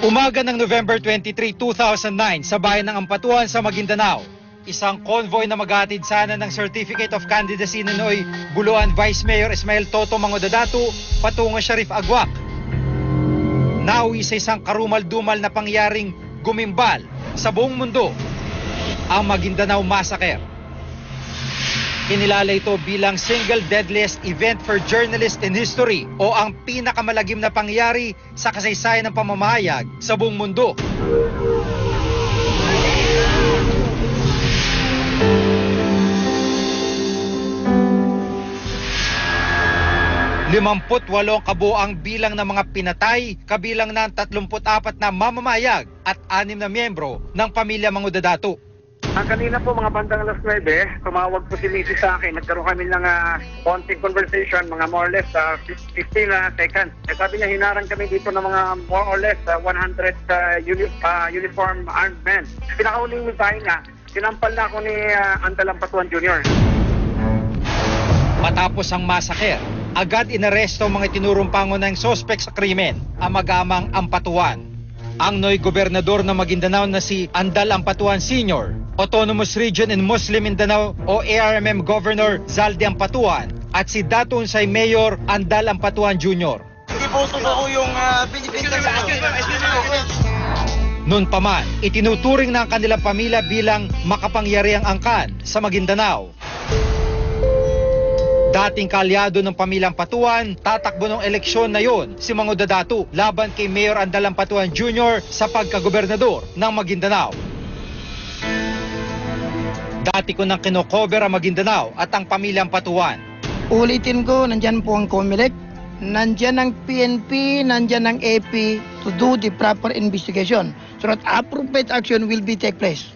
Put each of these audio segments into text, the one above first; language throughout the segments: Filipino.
Umaga ng November 23, 2009 sa bayan ng Ampatuan sa Maguindanao, isang convoy na maghatid sana ng Certificate of Candidacy ni Noy Buluan Vice Mayor Ismael Toto Mangodadato patungo Sharif Agwak. Nauwi sa isang karumal-dumal na pangyaring gumimbal sa buong mundo, ang Maguindanao Massacre. Kinilala ito bilang single deadliest event for journalists in history o ang pinakamalagim na pangyari sa kasaysayan ng pamamahayag sa buong mundo. limampu't-walong kabuang bilang ng mga pinatay, kabilang ng 34 na mamamayag at 6 na miyembro ng pamilya Mangodadato. Kanina po mga bandang alas 9, tumawag po si Mrs. sa akin. Nagkaroon kami ng konting conversation, mga more or less 15 seconds. Sabi niya, hinarang kami dito ng mga more or less 100 uniform armed men. Pinakauling tayo niya, sinampal na ako ni Andal Ampatuan Jr. Matapos ang massacre, agad inaresto ang mga tinurong pangunahing sospek sa krimen, ang mag-amang Ampatuan. Ang Noy Gobernador ng Maguindanao na si Andal Ampatuan Sr., Autonomous Region in Muslim Mindanao o ARMM Governor Zaldi Ampatuan at si Datunsay Mayor Andal Ampatuan Jr. Hindi po totoo yung pinipinta sa akin. Noon pa man, itinuturing ng kanilang pamilya bilang makapangyarihang angkan sa Maguindanao. Dating kalyado ng pamilyang Patuan, tatakbo ng eleksyon na yon si Mangodadato laban kay Mayor Andal Ampatuan Jr. sa pagkagobernador ng Maguindanao. Dati ko nang kinocover ang Maguindanao at ang pamilyang Patuan. Ulitin ko, nandyan po ang COMELEC, nandyan ang PNP, nandyan ang AP to do the proper investigation so that appropriate action will be take place.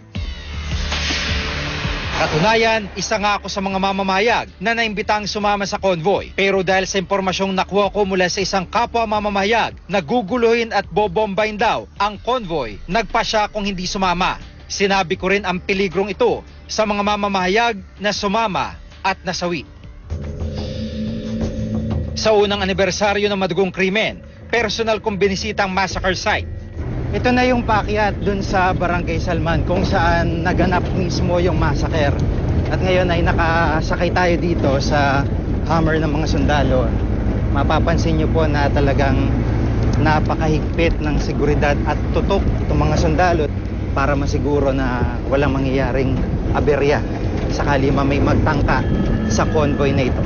Katunayan, isa nga ako sa mga mamamayag na naimbitang sumama sa convoy. Pero dahil sa impormasyong nakuha ko mula sa isang kapwa mamamayag na guguluhin at bobombahin daw ang convoy, nagpa siya kung hindi sumama. Sinabi ko rin ang peligrong ito sa mga mamamahayag na sumama at nasawi. Sa unang anibersaryo ng madugong krimen, personal kong binisita ang massacre site. Ito na yung paakyat dun sa Barangay Salman kung saan naganap mismo yung massacre. At ngayon ay nakasakay tayo dito sa Hummer ng mga sundalo. Mapapansin nyo po na talagang napakahigpit ng seguridad at tutok itong mga sundalo para masiguro na walang mangyayaring aberya sakali may magtangka sa convoy na ito.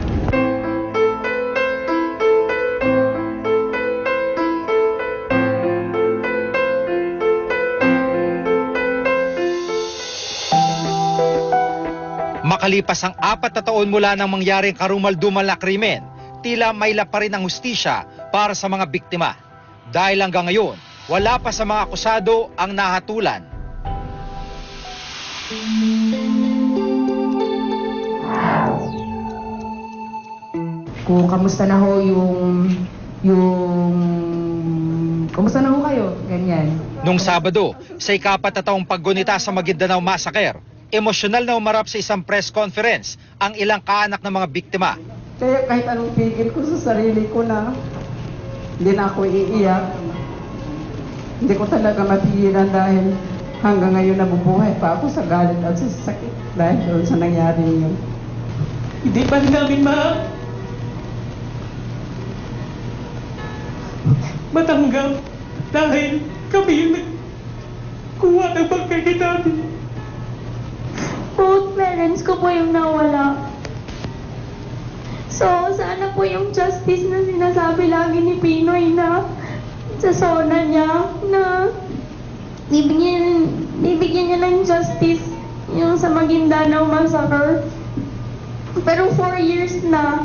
Makalipas ang 4 na taon mula nang mangyaring karumal-dumal na krimen, tila maila pa rin ang hustisya para sa mga biktima. Dahil hanggang ngayon, wala pa sa mga akusado ang nahatulan. Kung kamusta na ho kamusta na ho kayo? Ganyan. Nung Sabado, sa 4 na taong paggunita sa Maguindanao Massacre, emosyonal na umarap sa isang press conference ang ilang kaanak ng mga biktima. Kaya kahit anong pigil ko sa sarili ko na hindi na ako iiyak. Hindi ko talaga mapigilan dahil hanggang ngayon nabubuhay pa ako sa galit at sa sakit dahil doon sa nangyari yun. Hindi pa namin matanggap dahil kami yung nagkuha ng pagkain namin. Both parents ko po yung nawala. So, sana po yung justice na sinasabi lagi ni Pinoy na sa zona niya na bibigyan niya ng justice yung sa Maguindanao Massacre. Pero 4 years na.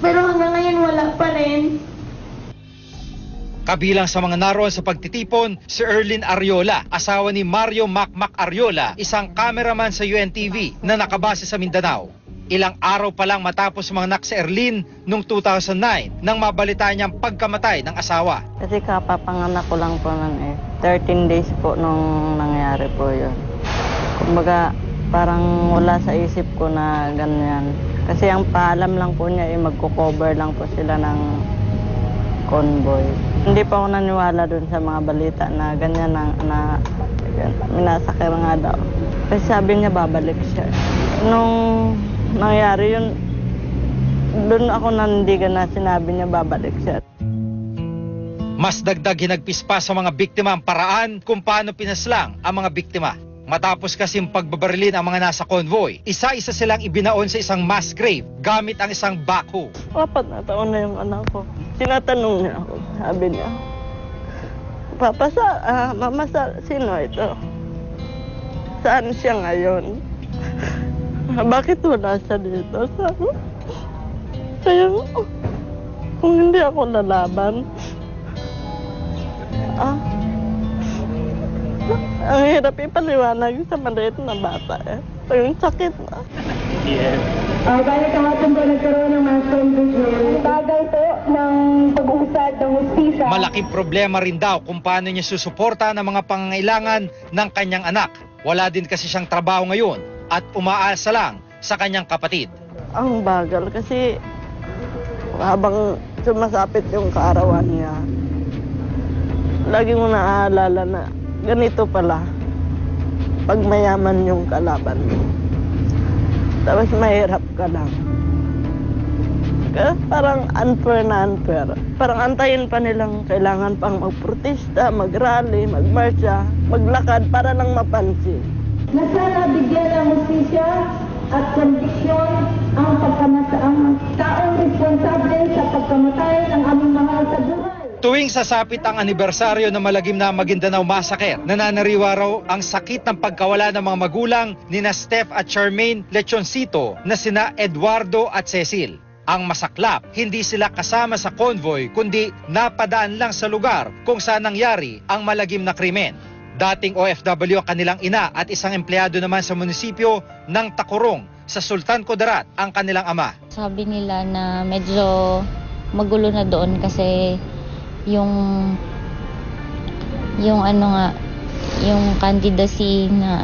Pero hanggang ngayon wala pa rin. Kabilang sa mga naroon sa pagtitipon, si Erlyn Ariola, asawa ni Mario Macmac Ariola, isang cameraman sa UNTV na nakabase sa Mindanao. Ilang araw pa lang matapos manganak si Erlyn noong 2009 nang mabalitaan niyang pagkamatay ng asawa. Kasi kapapanganak ko lang po nun 13 days po nung nangyari po yun. Kumbaga parang wala sa isip ko na ganyan. Kasi ang paalam lang po niya magko-cover lang po sila ng convoy. Hindi pa ako naniwala dun sa mga balita na ganyan na minasakir nga daw. Kasi sabi niya babalik siya. Nung nangyari yun, dun ako nandigan na sinabi niya babalik siya. Mas dagdag hinagpis pa sa mga biktima ang paraan kung paano pinaslang ang mga biktima. Matapos kasing pagbabarilin ang mga nasa convoy, isa-isa silang ibinaon sa isang mass grave gamit ang isang backhoe. 4 na taon na yung anak ko. Tinatanong niya ako, sabi niya, Papa, Mama, sino ito? Saan siya ngayon? Bakit wala siya dito? Sabi, kaya kung hindi ako lalaban, ang hirap ipaliwanag sa maliit na bata eh. Yung sakit na. Balik kahapon po nagkaroon ng mass confusion. Bagay po ng pag-uusad ng hustisya. Malaking problema rin daw kung paano niya susuporta ng mga pangangailangan ng kanyang anak. Wala din kasi siyang trabaho ngayon at umaasa lang sa kanyang kapatid. Ang bagal kasi habang sumasapit yung kaarawan niya, lagi mo naaalala na ganito pala pag mayaman yung kalaban mo. Tapos mahirap ka lang. Kaya parang unfair na unfair. Parang antayin pa nilang kailangan pang magprotesta, mag-rally, magmarsya, maglakad para lang mapansin. Na sana bigyan ng hustisya at kondiksyon ang taong responsable sa pagkamatay ng aming mahal sa buhay. Tuwing sasapit ang anibersaryo ng malagim na Maguindanao Massacre, nananariwa raw ang sakit ng pagkawala ng mga magulang nina Steph at Charmaine Lechoncito na sina Eduardo at Cecil. Ang masaklap, hindi sila kasama sa convoy kundi napadaan lang sa lugar kung saan nangyari ang malagim na krimen. Dating OFW ang kanilang ina at isang empleyado naman sa munisipyo ng Tacorong sa Sultan Kudarat ang kanilang ama. Sabi nila na medyo magulo na doon kasi yung candidacy na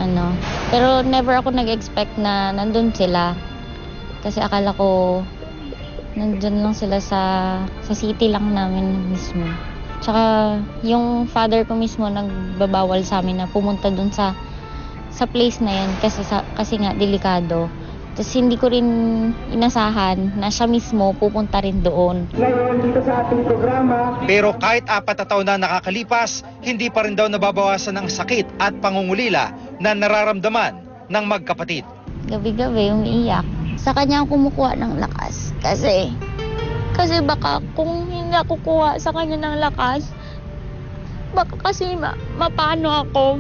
pero never ako nag-expect na nandun sila kasi akala ko nandun lang sila sa city lang namin mismo. Tsaka yung father ko mismo nagbabawal sa amin na pumunta dun sa place na yan kasi nga delikado. Tapos hindi ko rin inasahan na siya mismo pupunta rin doon. Pero kahit 4 na taon na nakakalipas, hindi pa rin daw nababawasan ang sakit at pangungulila na nararamdaman ng magkapatid. Gabi-gabi umiiyak. Sa kanya ako kumukuha ng lakas. Kasi baka kung hindi ako kuha sa kanya ng lakas, baka kasi mapano ako.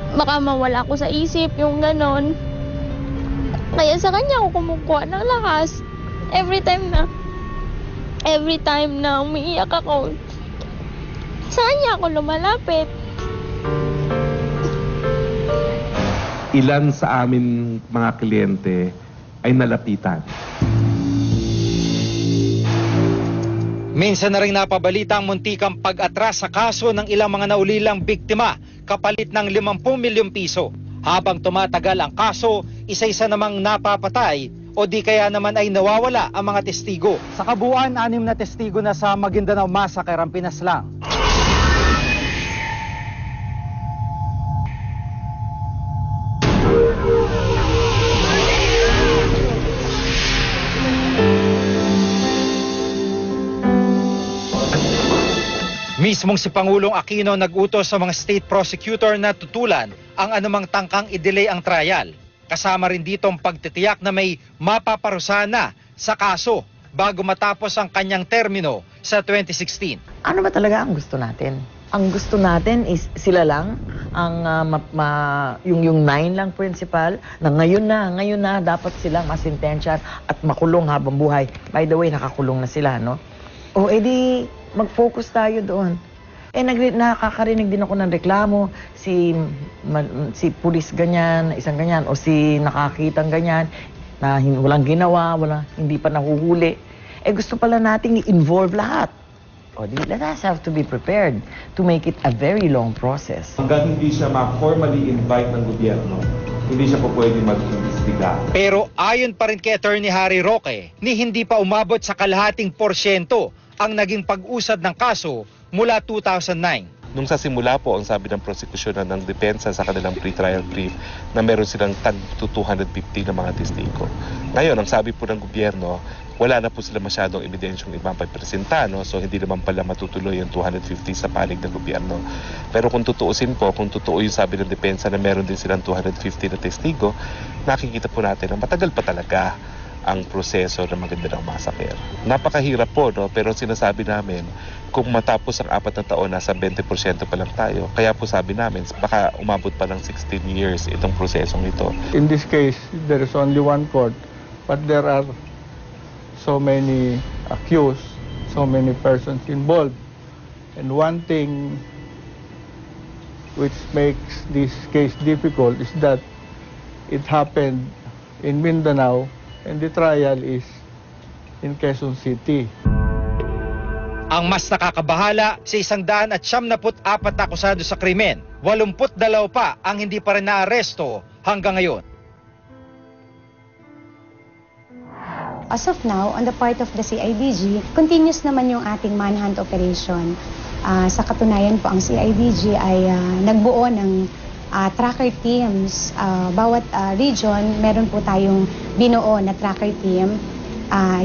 Baka mawala ako sa isip, yung ganon. Kaya sa kanya ako kumukuha ng lakas. Every time na umiiyak ako, sa kanya ako lumalapit. Ilan sa amin mga kliyente ay nalapitan. Minsan na rin napabalita ang muntikang pag-atras sa kaso ng ilang mga naulilang biktima kapalit ng 50 milyong piso. Habang tumatagal ang kaso, isa-isa namang napapatay o di kaya naman ay nawawala ang mga testigo. Sa kabuuan, 6 na testigo na sa Maguindanao Massacre ang pinaslang. Mismong si Pangulong Aquino nag-utos sa mga state prosecutor na tutulan ang anumang tangkang i-delay ang trial. Kasama rin dito ang pagtitiyak na may mapaparusahan na sa kaso bago matapos ang kanyang termino sa 2016. Ano ba talaga ang gusto natin? Ang gusto natin is sila lang, yung 9 lang principal, na ngayon na dapat silang masintensya at makulong habang buhay. By the way, nakakulong na sila, no? O edi mag-focus tayo doon. Nakakarinig din ako ng reklamo, si pulis ganyan, isang ganyan, o si nakakitang ganyan, na walang ginawa, hindi pa nahuhuli. Gusto pala nating i-involve lahat. O let us have to be prepared to make it a very long process. Hanggang hindi siya ma-formally invite ng gobyerno, hindi siya po pwede mag-invite. imbestiga. Pero ayon pa rin kay Attorney Harry Roque, ni hindi pa umabot sa kalahating porsyento ang naging pag-usad ng kaso mula 2009. Nung sa simula po, ang sabi ng prosecution ng depensa sa kanilang pre-trial brief na meron silang tag to 250 na mga testigo. Ngayon, ang sabi po ng gobyerno, wala na po sila masyadong ebidensyong ipapresenta, no? So hindi naman pala matutuloy yung 250 sa panig ng gobyerno. Pero kung tutuusin po, kung totoo yung sabi ng depensa na meron din silang 250 na testigo, nakikita po natin na matagal pa talaga ang proseso ng Maguindanao Massacre. Napakahirap po, no? Pero sinasabi namin, kung matapos ang 4 na taon, nasa 20% pa lang tayo. Kaya po sabi namin, baka umabot pa ng 16 years itong prosesong ito. In this case, there is only one court, but there are so many accused, so many persons involved. And one thing which makes this case difficult is that it happened in Mindanao and the trial is in Quezon City. Ang mas nakakabahala, sa 174 na akusado sa krimen, 82 pa ang hindi pa rin naaresto hanggang ngayon. As of now, on the part of the CIDG, continuous naman yung ating manhunt operation. Sa katunayan po, ang CIDG ay nagbuo ng tracker teams. Bawat region, meron po tayong binuo na tracker team.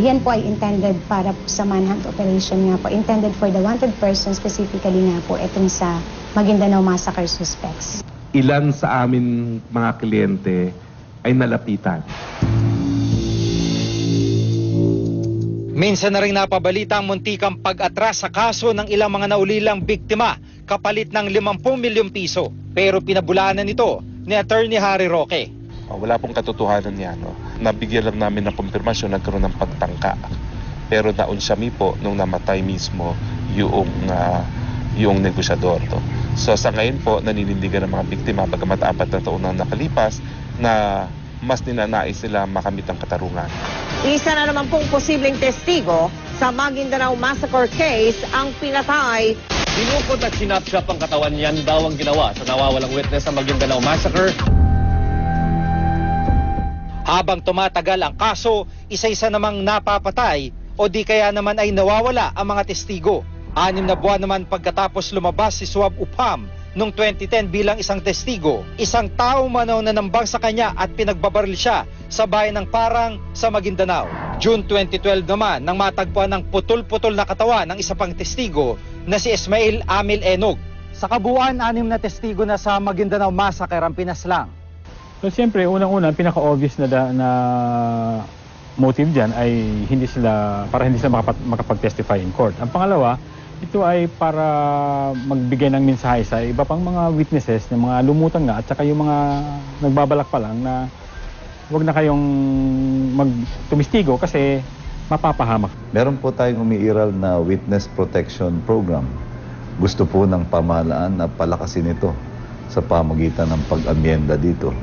Yan po ay intended para po sa manhunt operation nga po. Intended for the wanted person, specifically nga po itong sa Maguindanao Massacre suspects. Ilan sa amin mga kliyente ay nalapitan. Minsan na rin napabalita ang muntikang pag-atras sa kaso ng ilang mga naulilang biktima kapalit ng 50 milyong piso. Pero pinabulaanan nito ni Attorney Harry Roque. Wala pong katotohanan yan. No? Nabigyan lang namin ng kumpirmasyon, nagkaroon ng pagtangka. Pero naunsyami po nung namatay mismo yung negosyador. To. So sa ngayon po, naninindigan ng mga biktima pagkamat 4 na taon na nakalipas na mas ninanais sila makamit ang katarungan. Isa na naman pong posibleng testigo sa Maguindanao Massacre case ang pinatay. Dinukot at sinapshap ang katawan niyan daw ang ginawa sa nawawalang witness sa Maguindanao Massacre. Habang tumatagal ang kaso, isa-isa namang napapatay o di kaya naman ay nawawala ang mga testigo. 6 na buwan naman pagkatapos lumabas si Suab Upham noong 2010 bilang isang testigo, isang tao manaw na nambang sa kanya at pinagbabaril siya sa bayan ng Parang sa Maguindanao. June 2012 naman nang matagpuan ng putol-putol na katawan ng isa pang testigo na si Ismail Amil Enog. Sa kabuuan, 6 na testigo na sa Maguindanao Massacre ang pinaslang. So siyempre, unang-una, pinaka-obvious na motive dyan ay hindi sila makapag-testify in court. Ang pangalawa, ito ay para magbigay ng mensahe sa iba pang mga witnesses, ng mga lumutan nga at saka yung mga nagbabalak pa lang na huwag na kayong magtumistigo kasi mapapahamak. Meron po tayong umiiral na Witness Protection Program. Gusto po ng pamahalaan na palakasin ito sa pamagitan ng pag-amyenda dito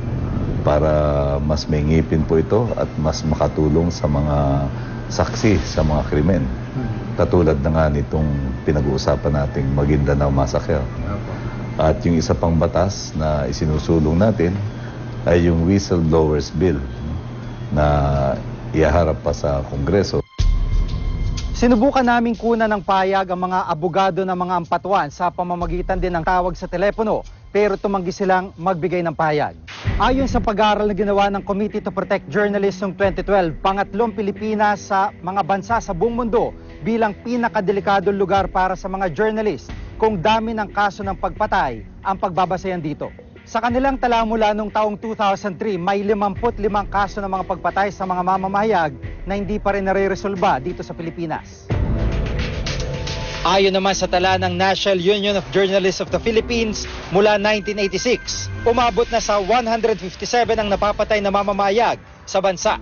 para mas may ngipin po ito at mas makatulong sa mga saksi sa mga krimen. Katulad na nga nitong pinag-uusapan nating Maguindanao Massacre. At yung isa pang batas na isinusulong natin ay yung Whistleblowers Bill na ihaharap pa sa Kongreso. Sinubukan naming kunan ng payag ang mga abogado ng mga ampatuan sa pamamagitan din ng tawag sa telepono, pero tumanggi silang magbigay ng payag. Ayon sa pag-aaral na ginawa ng Committee to Protect Journalists noong 2012, pangatlong Pilipinas sa mga bansa sa buong mundo bilang pinakadelikadong lugar para sa mga journalist kung dami ng kaso ng pagpatay ang pagbabasehan dito. Sa kanilang tala mula noong taong 2003, may 55 kaso ng mga pagpatay sa mga mamamahayag na hindi pa rin nare-resolba dito sa Pilipinas. Ayon naman sa tala ng National Union of Journalists of the Philippines, mula 1986, umabot na sa 157 ang napapatay na mamamahayag sa bansa.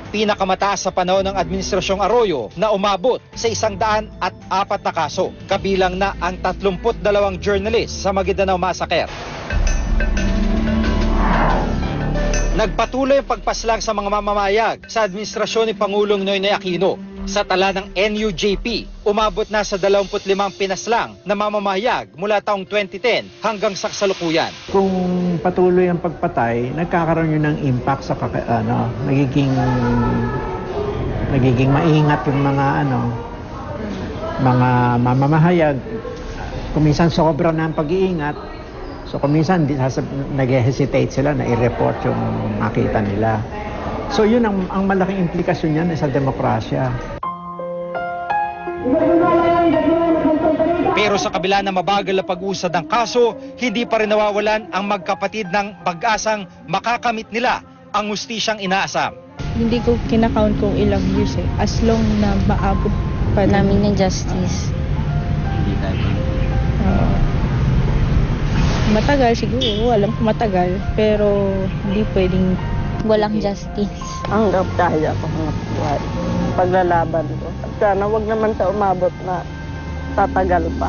Pinakamataas sa panahon ng Administrasyong Arroyo na umabot sa 104 na kaso, kabilang na ang 32 journalists sa Maguindanao Massacre. Nagpatuloy ang pagpaslang sa mga mamamahayag sa administrasyon ni Pangulong Noynoy Aquino. Sa tala ng NUJP, umabot na sa 25 pinaslang na mamamahayag mula taong 2010 hanggang sa kasalukuyan. Kung patuloy ang pagpatay, nagkakaroon yun ng impact sa nagiging maingat yung mga mamamahayag. Kung minsan sobra na ang pag-iingat, so kung minsan nag-hesitate sila na i-report yung makita nila. So yun ang malaking implikasyon niyan sa demokrasya. Pero sa kabila na mabagal na pag-usad ng kaso, hindi pa rin nawawalan ang magkapatid ng pag-asang makakamit nila ang hustisyang inaasam. Hindi ko kinakount kung ilang years as long na maabot pa namin ng justice. Matagal siguro, alam ko matagal, pero hindi pwedeng walang justice. Hanggang kaya ko buhay. Paglalaban ko. At sana wag naman sa umabot na tatagal pa.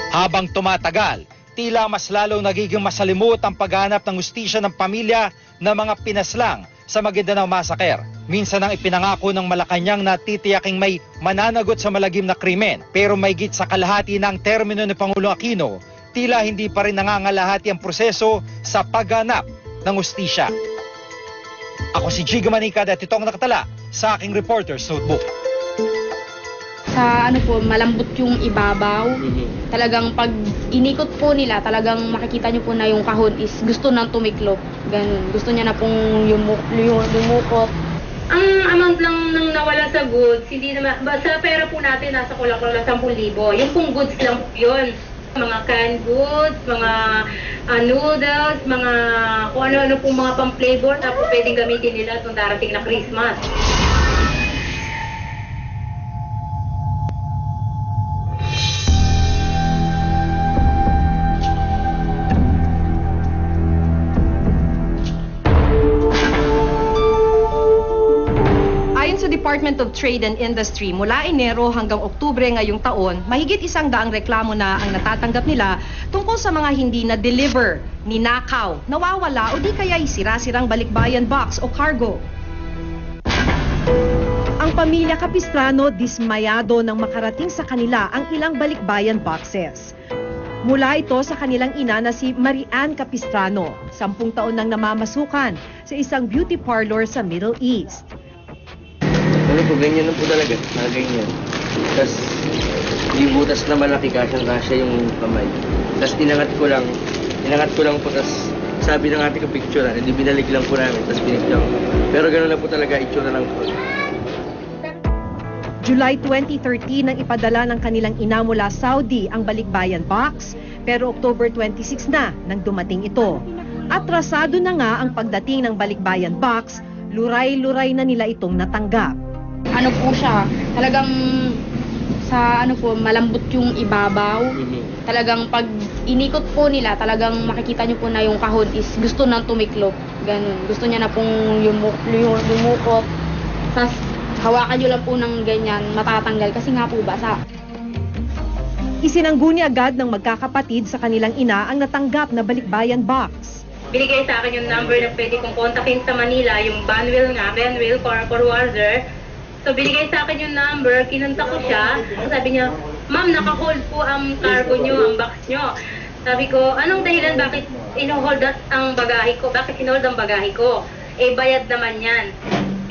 Habang tumatagal, tila mas lalo nagiging masalimut ang paghanap ng hustisya ng pamilya ng mga pinaslang sa Maguindanao Massacre. Minsan ang ipinangako ng Malacanang na titiyaking may mananagot sa malagim na krimen. Pero maygit sa kalahati ng termino ni Pangulong Aquino, tila hindi pa rin nangangalahati ang proseso sa paghanap ng hustisya. Ako si Giga Manicad at itong nakatala sa aking Reporter's Notebook. Sa malambot yung ibabaw. Talagang pag inikot po nila, talagang makikita nyo po na yung kahon is gusto nang tumiklop. Ganun. Gusto niya na pong lumukot. Ang amount lang nang nawala sa goods, hindi naman, sa pera po natin nasa kulang-kulang lang 10,000. Yung pong goods lang po yun. Mga canned goods, mga noodles, mga kung ano-ano pong mga pang-flavor na po pwedeng gamitin nila itong darating na Christmas. Department of Trade and Industry, mula Enero hanggang Oktubre ngayong taon, mahigit 100 reklamo na ang natatanggap nila tungkol sa mga hindi na-deliver, ninakaw, nawawala o di kaya sira-sirang balikbayan box o cargo. Ang pamilya Capistrano dismayado nang makarating sa kanila ang ilang balikbayan boxes. Mula ito sa kanilang ina na si Marian Capistrano, 10 taon nang namamasukan sa isang beauty parlor sa Middle East. Ano po, ganyan lang po talaga, ganyan. Tapos, yung butas na malaki kasya yung kamay. Tapos, inangat ko lang po, tapos sabi ng ate ko picture, hindi binalig lang po namin, tapos pinicture ko. Pero gano'n lang po talaga, itsura lang po. July 2013 nang ipadala ng kanilang ina mula Saudi ang balikbayan box, pero October 26 na nang dumating ito. Atrasado na nga ang pagdating ng balikbayan box, luray-luray na nila itong natanggap. Ano po siya, talagang sa malambot yung ibabaw. Talagang pag inikot po nila, talagang makikita nyo po na yung kahon is gusto nang tumiklop. Ganun. Gusto niya na pong lumukot. Tapos hawakan nyo lang po ng ganyan, matatanggal kasi nga po basa. Isinangguni agad ng magkakapatid sa kanilang ina ang natanggap na balikbayan box. Binigay sa akin yung number na pwede kong kontakin sa Manila, yung Benwell forwarder. So binigay sa akin yung number, kinunta ko siya. Sabi niya, ma'am, naka-hold po ang cargo nyo, ang box nyo. Sabi ko, anong dahilan bakit ino-hold ang bagahe ko? Bakit ino-hold ang bagahe ko? Bayad naman yan.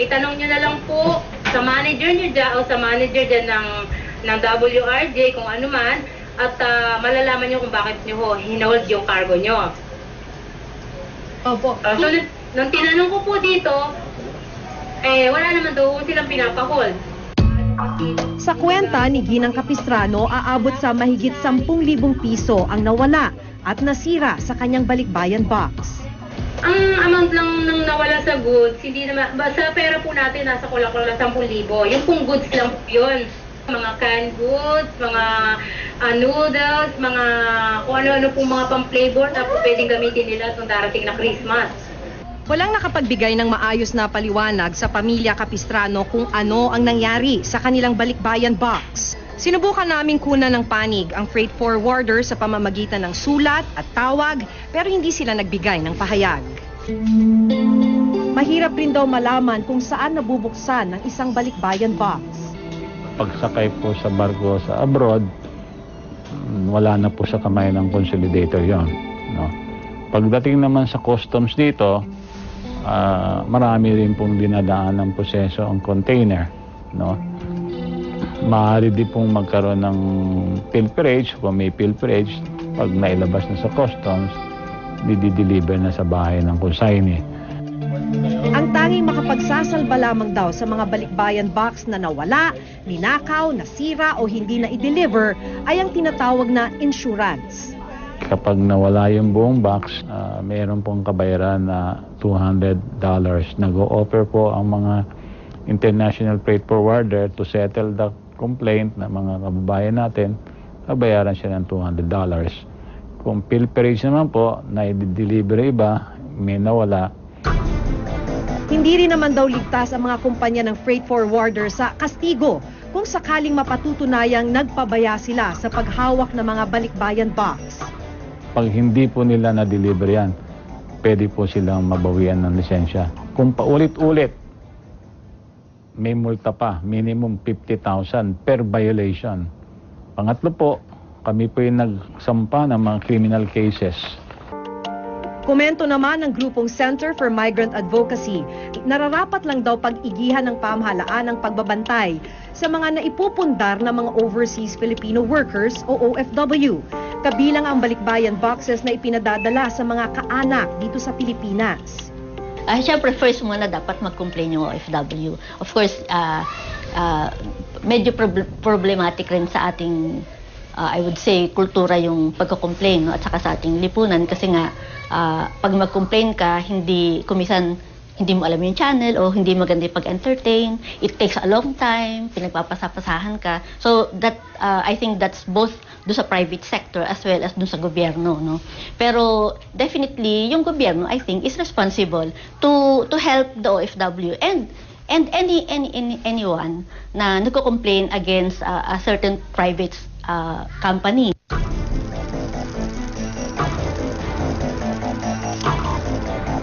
Itanong nyo na lang po sa manager nyo dyan o sa manager dyan ng WRJ kung ano man at malalaman nyo kung bakit nyo hinold yung cargo nyo. Opo. So, nung tinanong ko po dito, wala naman daw silang pinapahold. Sa kwenta ni Ginang Capistrano, aabot sa mahigit 10,000 piso ang nawala at nasira sa kanyang balikbayan box. Ang amount lang nang nawala sa goods, hindi naman, sa pera po natin nasa kulang-kulang 10,000. Yung pong goods lang po yun. Mga canned goods, mga noodles, mga kung ano-ano pong mga pang-flavor na po pwedeng gamitin nila itong darating na Christmas. Walang nakapagbigay ng maayos na paliwanag sa pamilya Capistrano kung ano ang nangyari sa kanilang balikbayan box. Sinubukan naming kunan ng panig ang freight forwarder sa pamamagitan ng sulat at tawag pero hindi sila nagbigay ng pahayag. Mahirap rin daw malaman kung saan nabubuksan ng isang balikbayan box. Pagsakay po sa barko sa abroad, wala na po sa kamay ng consolidator yon, no? Pagdating naman sa customs dito, marami rin pong dinadaan ng proseso ang container, no? Maaari din pong magkaroon ng pilferage, kung may pilferage, pag nailabas na sa customs, dideliver na sa bahay ng consignee. Ang tanging makapagsasalba lamang daw sa mga balikbayan box na nawala, ninakaw, nasira o hindi na i-deliver ay ang tinatawag na insurance. Kapag nawala yung buong box, mayroon pong kabayaran na $200. Nag-o-offer po ang mga international freight forwarder to settle the complaint ng mga kababayan natin, kabayaran siya ng $200. Kung pilferage naman po, na i-deliver iba, may nawala. Hindi rin naman daw ligtas ang mga kumpanya ng freight forwarder sa kastigo kung sakaling mapatutunayang nagpabaya sila sa paghawak ng mga balikbayan box. Pag hindi po nila na-deliver yan, pwede po silang mabawian ng lisensya. Kung paulit-ulit, may multa pa, minimum 50,000 per violation. Pangatlo po, kami po yung nagsampa ng mga criminal cases. Komento naman ng grupong Center for Migrant Advocacy, nararapat lang daw pag-igihan ng pamahalaan ang pagbabantay sa mga naipupundar na mga overseas Filipino workers o OFW, kabilang ang balikbayan boxes na ipinadadala sa mga kaanak dito sa Pilipinas. Siyempre, first muna dapat mag-complain yung OFW. Of course, medyo problematic rin sa ating, I would say, kultura yung pagko-complain, no? At saka sa ating lipunan kasi nga, pag mag-complain ka, kumisan hindi mo alam yung channel o hindi maganda pag-entertain. It takes a long time, pinagpapasapasahan ka. So that I think that's both do sa private sector as well as dun sa gobyerno, no. Pero definitely yung gobyerno, I think, is responsible to help the OFW and anyone na nagko-complain against a certain private company.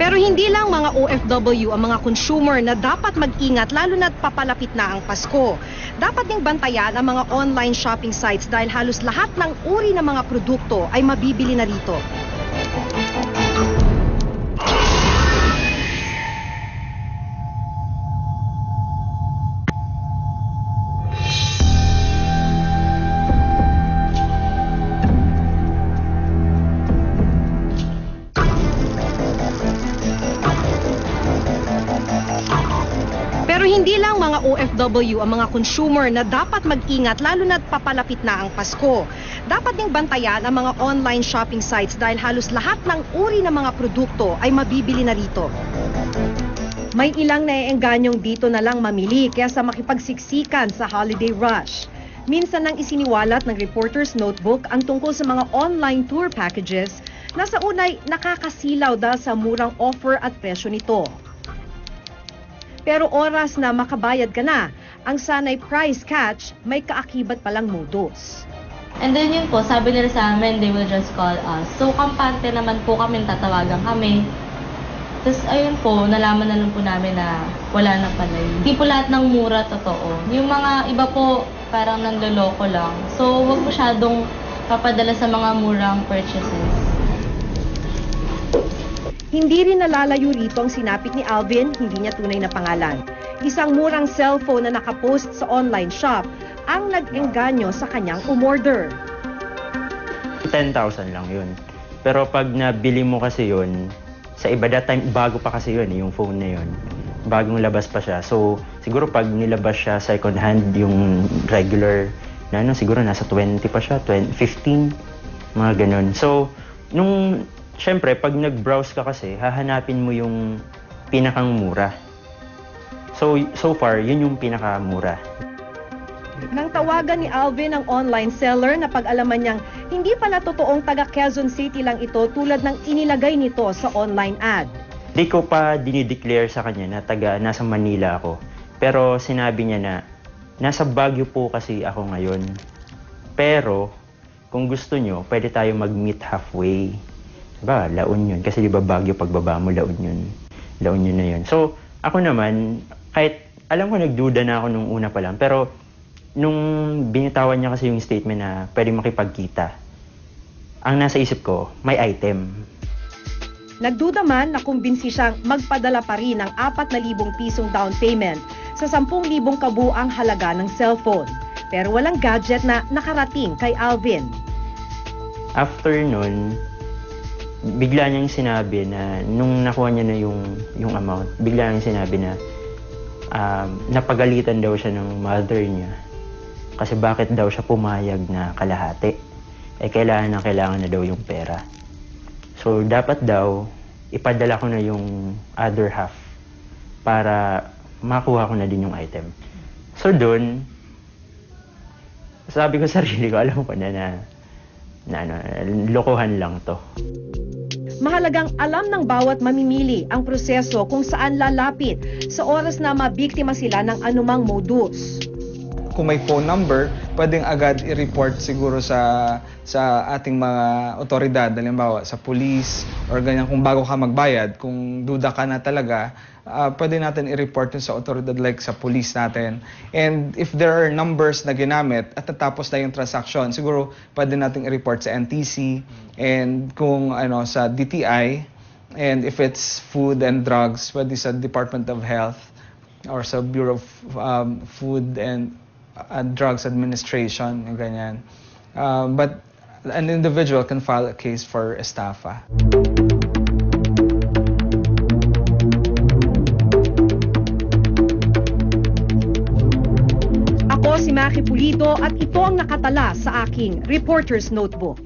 Pero hindi lang mga OFW ang mga consumer na dapat mag-ingat lalo na't papalapit na ang Pasko. Dapat ding bantayan ang mga online shopping sites dahil halos lahat ng uri ng mga produkto ay mabibili na rito. Pero hindi lang mga OFW ang mga consumer na dapat mag-ingat lalo na't papalapit na ang Pasko. Dapat ding bantayan ang mga online shopping sites dahil halos lahat ng uri ng mga produkto ay mabibili na rito. May ilang naiengganyong dito na lang mamili kaysa makipagsiksikan sa holiday rush. Minsan nang isiniwalat ng Reporter's Notebook ang tungkol sa mga online tour packages na sa unay nakakasilaw dahil sa murang offer at presyo nito. Pero oras na makabayad ka na, ang sanay price catch may kaakibat palang modus. And then yun po, sabi nila sa amin, they will just call us. So kampante naman po kami, tatawagan kami. Tapos ayun po, nalaman na lang po namin na wala na pala yun. Hindi po lahat ng mura totoo. Yung mga iba po parang nanloloko lang. So huwag masyadong papadala sa mga murang purchases. Hindi rin nalalayo rito ang sinapit ni Alvin, hindi niya tunay na pangalan. Isang murang cellphone na nakapost sa online shop ang nag-engganyo sa kanyang umorder. 10,000 lang yun. Pero pag nabili mo kasi yun, sa iba that time, bago pa kasi yun, yung phone na yun. Bagong labas pa siya. So, siguro pag nilabas siya second hand, yung regular na siguro nasa 20 pa siya, 15, mga ganun. So, Siyempre, pag nag-browse ka kasi, hahanapin mo yung pinakang mura. So far, yun yung pinakamura. Nang tawagan ni Alvin ang online seller na pag-alaman niyang hindi pala totoong taga Quezon City lang ito tulad ng inilagay nito sa online ad. Di ko pa dinideclare sa kanya na nasa Manila ako. Pero sinabi niya na, nasa Baguio po kasi ako ngayon. Pero, kung gusto nyo, pwede tayo mag-meet halfway. Diba, La Union. Kasi diba Baguio pagbaba mo, La Union. La Union na yun. So, ako naman, kahit alam ko nagduda na ako nung una pa lang, pero nung binitawan niya kasi yung statement na pwede makipagkita, ang nasa isip ko, may item. Nagduda man na kumbinsi siyang magpadala pa rin ng 4,000 pisong down payment sa 10,000 kabuang halaga ng cellphone. Pero walang gadget na nakarating kay Alvin. After nun, bigla niyang sinabi na nung nakuha niya na yung amount, bigla niyang sinabi na napagalitan daw siya ng mother niya. Kasi bakit daw siya pumayag na kalahati? Kailangan na daw yung pera. So, dapat daw, ipadala ko na yung other half para makuha ko na din yung item. So, doon, sabi ko sa sarili ko, alam ko na lokohan lang to. Mahalagang alam ng bawat mamimili ang proseso kung saan lalapit sa oras na mabiktima sila ng anumang modus. Kung may phone number, pwedeng agad i-report siguro sa ating mga otoridad, halimbawa sa police or ganyan, kung bago ka magbayad, kung duda ka na talaga, pwede natin i-report yun sa otoridad like sa police natin. And if there are numbers na ginamit at natapos na yung transaction, siguro pwede natin i-report sa NTC and kung sa DTI, and if it's food and drugs, pwede sa Department of Health or sa Bureau of Food and Drugs Administration, yung ganyan. But an individual can file a case for estafa. Ako si Maki Pulido at ito ang nakatala sa aking Reporter's Notebook.